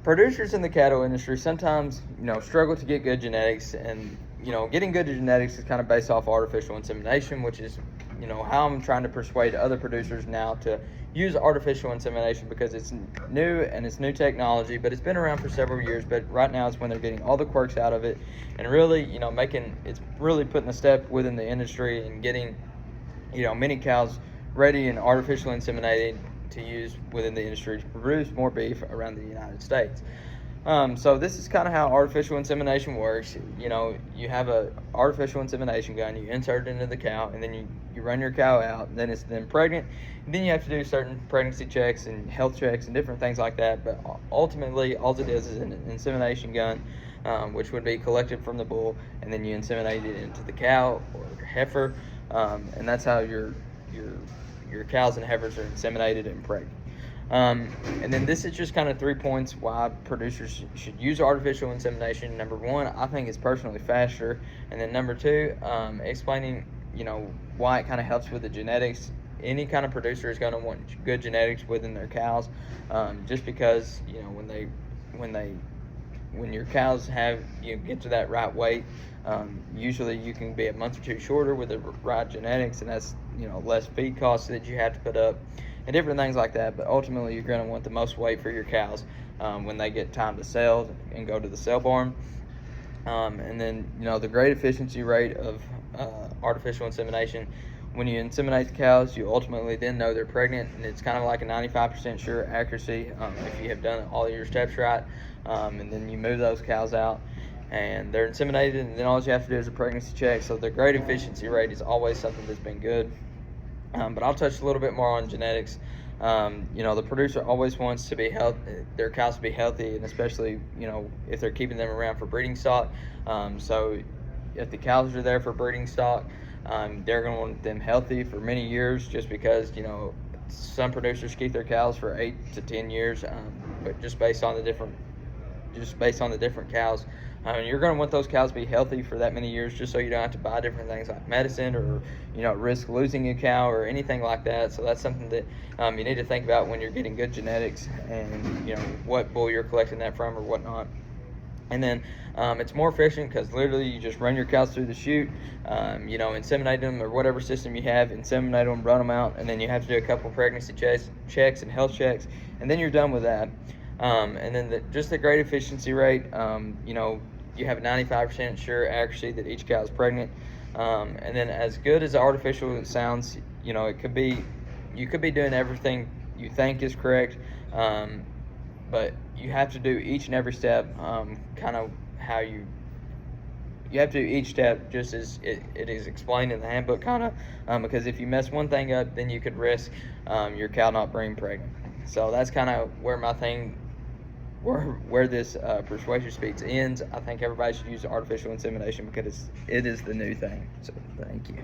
producers in the cattle industry sometimes, struggle to get good genetics, and getting good genetics is kind of based off artificial insemination, which is, how I'm trying to persuade other producers now to use artificial insemination, because it's new and it's new technology, but it's been around for several years. But right now is when they're getting all the quirks out of it, and really, it's really putting a step within the industry and getting, many cows ready and artificially inseminated to use within the industry to produce more beef around the United States. So this is kind of how artificial insemination works. You have a artificial insemination gun, you insert it into the cow, and then you run your cow out, and then it's then pregnant. And then you have to do certain pregnancy checks and health checks and different things like that. But ultimately, all it is an insemination gun, which would be collected from the bull, and then you inseminate it into the cow or heifer, and that's how your cows and heifers are inseminated and pregnant. And then this is just kind of 3 points why producers should use artificial insemination. Number one, I think it's personally faster. And then number two, explaining, why it kind of helps with the genetics. Any kind of producer is going to want good genetics within their cows, just because, when your cows get to that right weight, usually you can be a month or two shorter with the right genetics, and that's, less feed costs that you have to put up and different things like that. But ultimately, you're going to want the most weight for your cows when they get time to sell and go to the sale barn. And then, the great efficiency rate of artificial insemination. When you inseminate the cows, you ultimately then know they're pregnant, and it's kind of like a 95% sure accuracy if you have done all of your steps right. And then you move those cows out, and they're inseminated, and then all you have to do is a pregnancy check. So the great efficiency rate is always something that's been good. But I'll touch a little bit more on genetics. The producer always wants to be their cows to be healthy, and especially, if they're keeping them around for breeding stock. So if the cows are there for breeding stock, they're going to want them healthy for many years, just because, some producers keep their cows for 8 to 10 years, but just based on the different cows. You're going to want those cows to be healthy for that many years, just so you don't have to buy different things like medicine, or risk losing a cow or anything like that. So that's something that you need to think about when you're getting good genetics, and what bull you're collecting that from or whatnot. And then it's more efficient because literally you just run your cows through the chute, inseminate them, or whatever system you have, inseminate them, run them out, and then you have to do a couple pregnancy checks and health checks, and then you're done with that. And then just the great efficiency rate, you have a 95% sure accuracy that each cow is pregnant. And then as good as artificial it sounds, you could be doing everything you think is correct, but you have to do each and every step, kind of how you have to do each step just as it is explained in the handbook, kind of, because if you mess one thing up, then you could risk your cow not being pregnant. So that's kind of where this persuasion speech ends. I think everybody should use artificial insemination because it is the new thing. So thank you.